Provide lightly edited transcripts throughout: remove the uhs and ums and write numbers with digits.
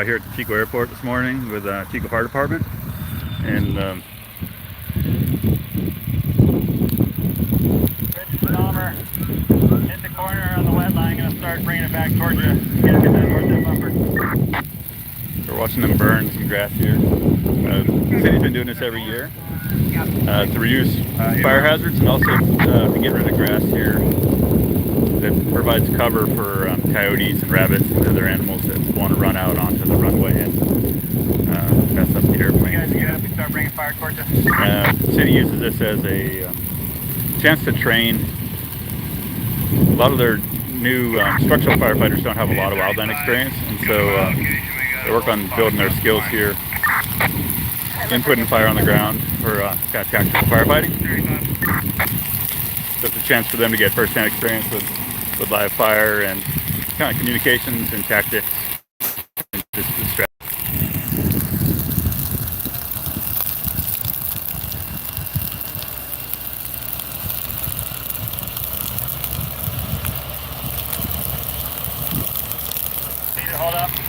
out here at the Chico Airport this morning with Chico Fire Department, and speedometer hit the corner on the wet line. Gonna start bringing it back towards you. Get that north end bumper. we're watching them burn some grass here. The city's been doing this every year to reduce fire hazards and also to get rid of grass here that provides cover for coyotes and rabbits and other animals that want to run out onto the runway and mess up the airplane. You guys get up and start bringing fire towards you. The city uses this as a chance to train. A lot of their new structural firefighters don't have a lot of wildland experience, and so they work on building their skills here, inputting fire on the ground for kind of tactical firefighting. So it's a chance for them to get first-hand experience with live fire and kind of communications and tactics and just the strategy.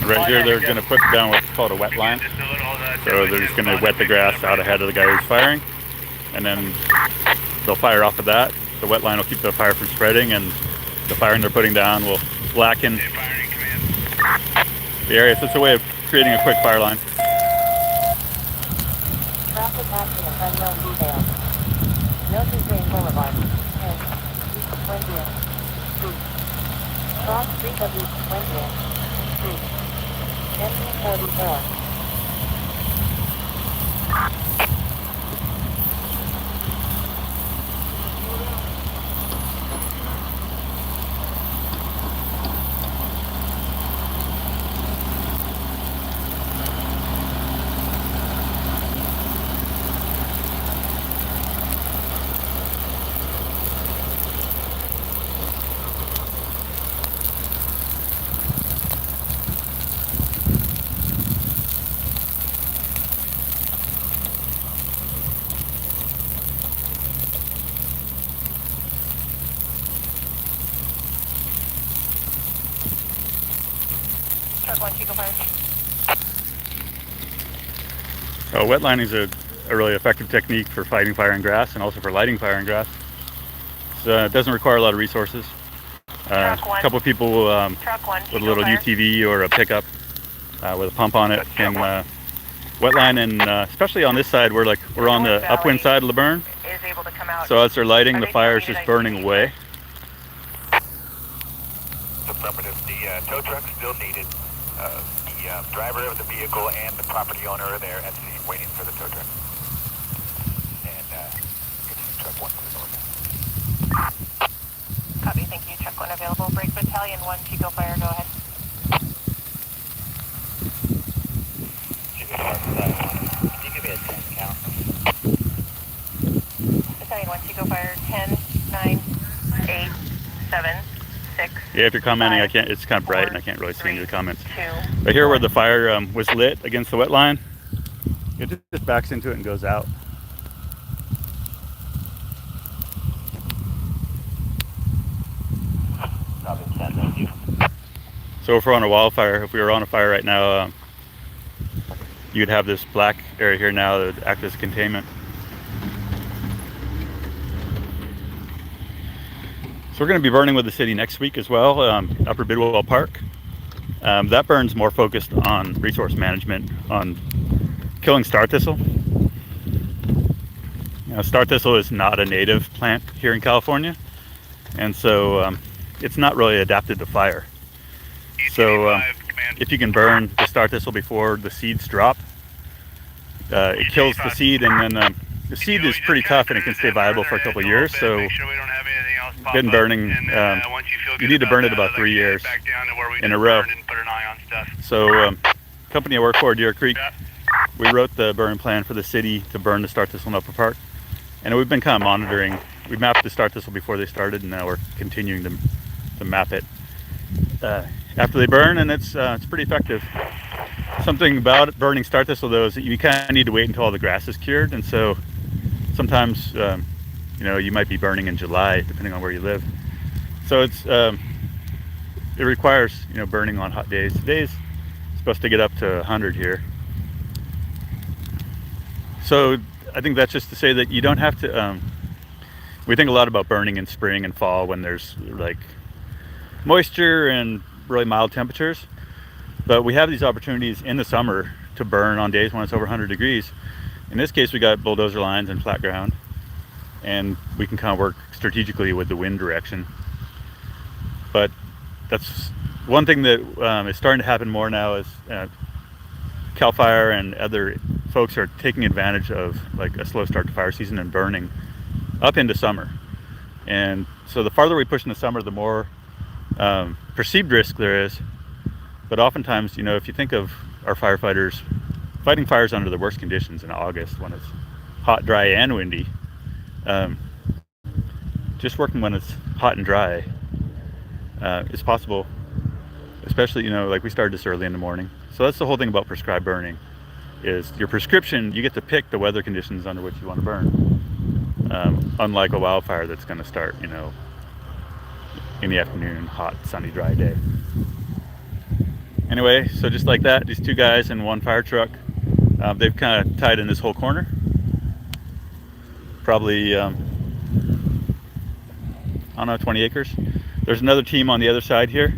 Right here, they're going to put down what's called a wet line. So they're just going to wet the grass out ahead of the guy who's firing, and then they'll fire off of that. The wet line will keep the fire from spreading, and the firing they're putting down will blacken the area. So it's a way of creating a quick fire line. Traffic accident unknown details. Milton Green Boulevard. 20th Street. Cross 3W 20th Street. Engine 44. Chico Fire. Wet lining is a really effective technique for fighting fire in grass and also for lighting fire in grass. So, it doesn't require a lot of resources. A couple of people with a little UTV or a pickup with a pump on it can wet line, and especially on this side, we're on the upwind side of the burn. So as they're lighting, the fire is just burning away. Affirmative. The tow truck still needed. The driver of the vehicle and the property owner are there at the scene waiting for the tow truck. And truck 1 to the north. Copy, thank you. Truck 1 available. Break Battalion 1, Chico Fire, go ahead. Chico Fire, can you give me a 10 count? Battalion 1, Chico Fire, 10, 9, 8, 7, 6. Yeah, if you're commenting, 5, I can't. It's kind of bright, 4, and I can't really see any of the comments. 2, But here, where the fire was lit against the wet line, it just backs into it and goes out. So if we're on a wildfire, if we were on a fire right now, you'd have this black area here now that would act as containment. So we're going to be burning with the city next week as well, Upper Bidwell Park. That burn's more focused on resource management, on killing star thistle. Star thistle is not a native plant here in California, and so it's not really adapted to fire. So if you can burn the star thistle before the seeds drop, it kills the seed, and then the seed is pretty tough and it can stay viable for a couple of years. So been burning, you need to burn it about 3 years in a row. So company I work for, Deer Creek, we wrote the burn plan for the city to burn the star thistle in Upper Park, and we've been kind of monitoring. We mapped the star thistle before they started, and now we're continuing to map it after they burn, and it's pretty effective. Something about burning star thistle, though, is that you kind of need to wait until all the grass is cured, and so sometimes you might be burning in July, depending on where you live. So it requires burning on hot days. Today's supposed to get up to 100 here. So I think that's just to say that you don't have to, we think a lot about burning in spring and fall when there's like moisture and really mild temperatures, but we have these opportunities in the summer to burn on days when it's over 100 degrees. In this case, we got bulldozer lines and flat ground, and we can kind of work strategically with the wind direction. But that's one thing that is starting to happen more now is CAL FIRE and other folks are taking advantage of like a slow start to fire season and burning up into summer. And so the farther we push in the summer, the more perceived risk there is. But oftentimes, you know, if you think of our firefighters fighting fires under the worst conditions in August when it's hot, dry, and windy, just working when it's hot and dry is possible, especially, you know, like we started this early in the morning. So that's the whole thing about prescribed burning, is your prescription, you get to pick the weather conditions under which you want to burn. Unlike a wildfire that's going to start, you know, in the afternoon, hot, sunny, dry day. Anyway, so just like that, these two guys in one fire truck, they've kind of tied in this whole corner. Probably, I don't know, 20 acres. There's another team on the other side here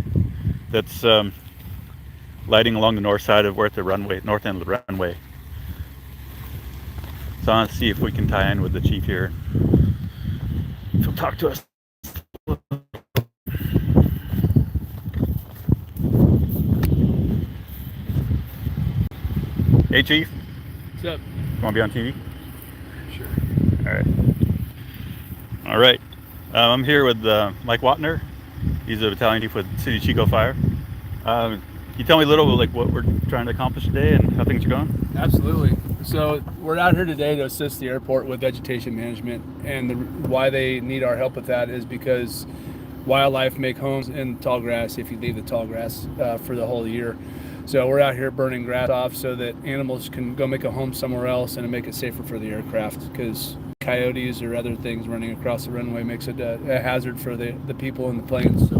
that's lighting along the north side of where at the runway, north end of the runway. So I want to see if we can tie in with the chief here. He'll talk to us. Hey Chief. What's up? You want to be on TV? Sure. All right. I'm here with Mike Watner. He's a battalion chief with City Chico Fire. Can you tell me a little bit like what we're trying to accomplish today and how things are going? Absolutely. So we're out here today to assist the airport with vegetation management, and why they need our help with that is because wildlife make homes in tall grass if you leave the tall grass for the whole year. So we're out here burning grass off so that animals can go make a home somewhere else and make it safer for the aircraft, because coyotes or other things running across the runway makes it a hazard for the people in the planes. So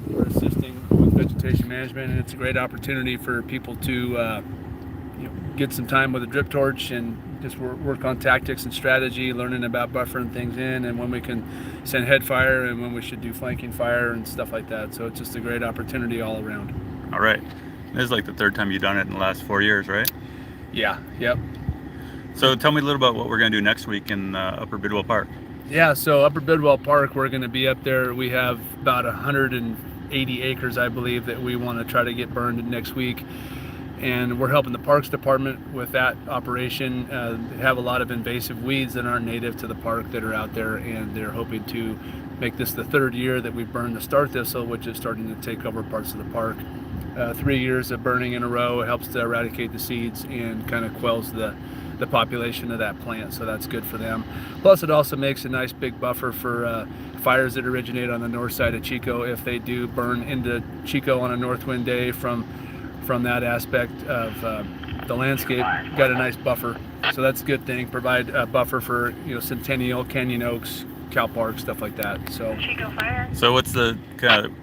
we're assisting with vegetation management, and it's a great opportunity for people to get some time with a drip torch and just work on tactics and strategy, learning about buffering things in, and when we can send head fire and when we should do flanking fire and stuff like that. So it's just a great opportunity all around. All right. This is like the third time you've done it in the last 4 years, right? Yeah. Yep. So tell me a little about what we're going to do next week in Upper Bidwell Park. Yeah, so Upper Bidwell Park, we're going to be up there. We have about 180 acres, I believe, that we want to try to get burned next week. And we're helping the Parks Department with that operation. They have a lot of invasive weeds that aren't native to the park that are out there, and they're hoping to make this the third year that we've burned the star thistle, which is starting to take over parts of the park. 3 years of burning in a row helps to eradicate the seeds and kind of quells the population of that plant, so that's good for them. Plus it also makes a nice big buffer for fires that originate on the north side of Chico if they do burn into Chico on a north wind day. From that aspect of the landscape, got a nice buffer, so that's a good thing. Provide a buffer for Centennial, Canyon Oaks, Cal Park, stuff like that. So Chico Fire. So what's the kind of,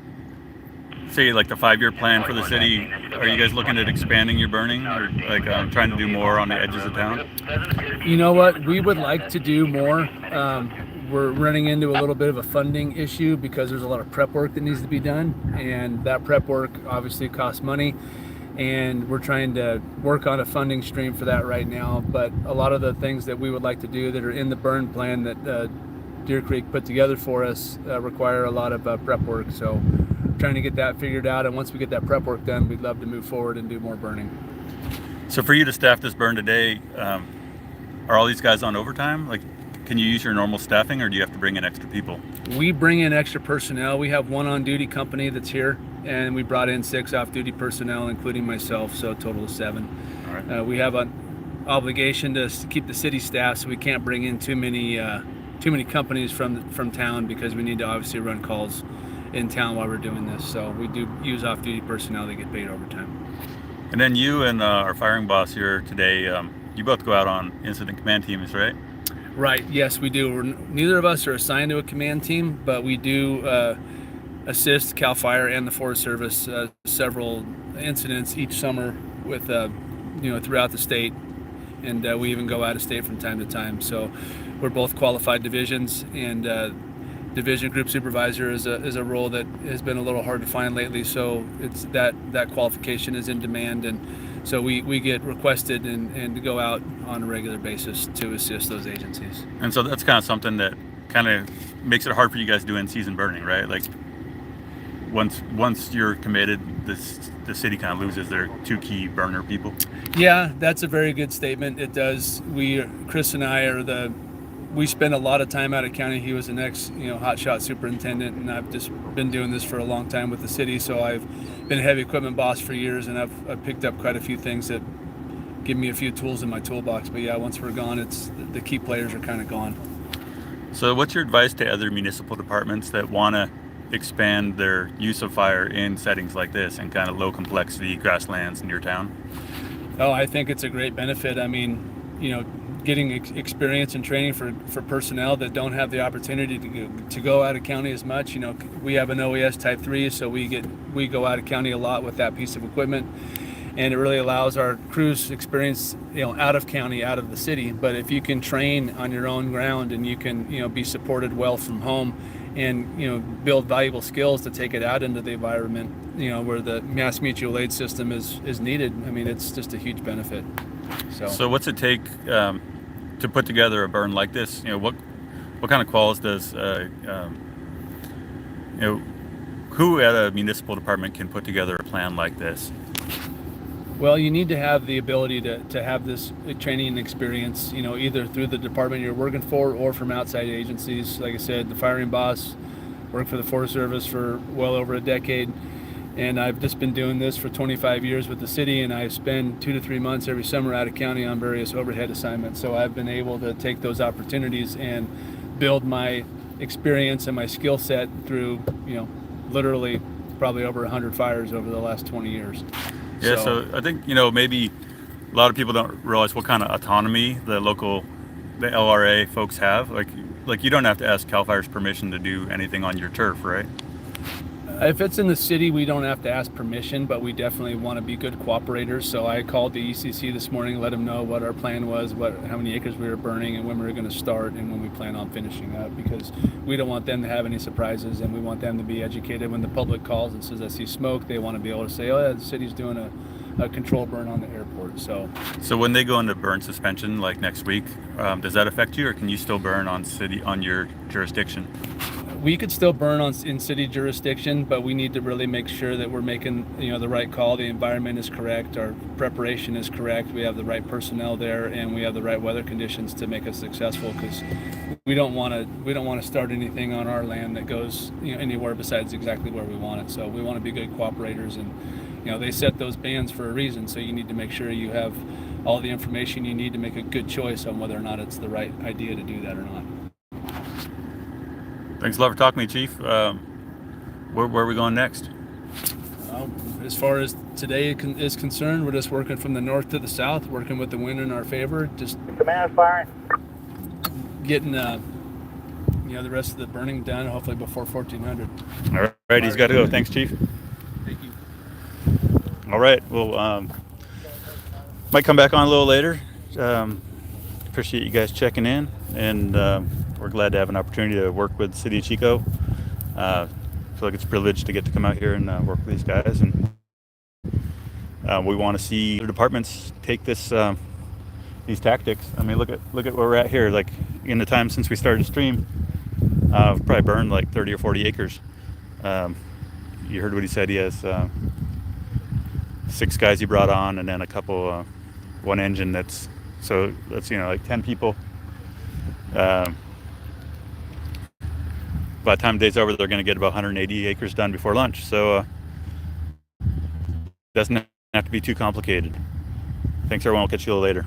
say, like the 5-year plan for the city? Are you guys looking at expanding your burning, or like trying to do more on the edges of town? you know what, we would like to do more. We're running into a little bit of a funding issue because there's a lot of prep work that needs to be done, and that prep work obviously costs money, and we're trying to work on a funding stream for that right now. But a lot of the things that we would like to do that are in the burn plan that Deer Creek put together for us require a lot of prep work. So trying to get that figured out, and once we get that prep work done, we'd love to move forward and do more burning. So for you to staff this burn today, are all these guys on overtime? Like, can you use your normal staffing, or do you have to bring in extra people? We bring in extra personnel. We have one on-duty company that's here, and we brought in 6 off-duty personnel, including myself, so a total of 7. All right. We have an obligation to keep the city staffed, so we can't bring in too many companies from town, because we need to obviously run calls in town while we're doing this. So we do use off-duty personnel that get paid overtime. And then you and our firing boss here today, you both go out on incident command teams, right? Right, yes, we do. Neither of us are assigned to a command team, but we do assist CAL FIRE and the Forest Service several incidents each summer with throughout the state, and we even go out of state from time to time. So we're both qualified divisions, and division group supervisor is a role that has been a little hard to find lately. So it's that qualification is in demand, and so we get requested and to go out on a regular basis to assist those agencies. And so that's kind of something that kind of makes it hard for you guys to do in-season burning, right? Like once you're committed, the city kind of loses their two key burner people. Yeah, that's a very good statement. It does. Chris and I we spend a lot of time out of county. He was an ex, hotshot superintendent, and I've just been doing this for a long time with the city. So I've been a heavy equipment boss for years, and I've picked up quite a few things that give me a few tools in my toolbox. But yeah, once we're gone, the key players are kind of gone. So what's your advice to other municipal departments that want to expand their use of fire in settings like this and kind of low complexity grasslands in your town? Oh, I think it's a great benefit. I mean, getting experience and training for personnel that don't have the opportunity to go out of county as much. We have an OES Type 3, so we go out of county a lot with that piece of equipment, and it really allows our crews experience out of county, out of the city. But if you can train on your own ground, and you can be supported well from home, and build valuable skills to take it out into the environment, where the mass mutual aid system is needed, I mean, it's just a huge benefit. So what's it take to put together a burn like this? What kind of quals does who at a municipal department can put together a plan like this? Well, you need to have the ability to have this training and experience, either through the department you're working for or from outside agencies. Like I said, the firing boss, worked for the Forest Service for well over a decade, and I've just been doing this for 25 years with the city, and I spend 2 to 3 months every summer out of county on various overhead assignments. So I've been able to take those opportunities and build my experience and my skill set through, literally probably over 100 fires over the last 20 years. Yeah, so I think, maybe a lot of people don't realize what kind of autonomy the LRA folks have. Like you don't have to ask CAL FIRE's permission to do anything on your turf, right? If it's in the city, we don't have to ask permission, but we definitely want to be good cooperators. So I called the ECC this morning, let them know what our plan was, how many acres we were burning, and when we were going to start, and when we plan on finishing up, because we don't want them to have any surprises, and we want them to be educated. When the public calls and says, I see smoke, they want to be able to say, oh yeah, the city's doing a control burn on the airport. So when they go into burn suspension, like next week, does that affect you, or can you still burn on your jurisdiction? We could still burn in city jurisdiction, but we need to really make sure that we're making the right call. The environment is correct, our preparation is correct, we have the right personnel there, and we have the right weather conditions to make us successful, because we don't want to start anything on our land that goes anywhere besides exactly where we want it. So we want to be good cooperators, and they set those bans for a reason, so you need to make sure you have all the information you need to make a good choice on whether or not it's the right idea to do that or not. Thanks a lot for talking to me, Chief. Where are we going next? As far as today is concerned, we're just working from the north to the south, working with the wind in our favor, just Command firing. getting the rest of the burning done, hopefully before 1400. All right, he's got to go. Thanks, Chief. Thank you. All right, well, might come back on a little later. Appreciate you guys checking in, and we're glad to have an opportunity to work with the City of Chico. I feel like it's a privilege to get to come out here and work with these guys, and we want to see the departments take these tactics. I mean, look at where we're at here. Like, in the time since we started the stream, we've probably burned like 30 or 40 acres. You heard what he said. He has 6 guys he brought on, and then a couple, one engine that's like 10 people. By the time the day's over, they're going to get about 180 acres done before lunch. So doesn't have to be too complicated. Thanks, everyone. We'll catch you a little later.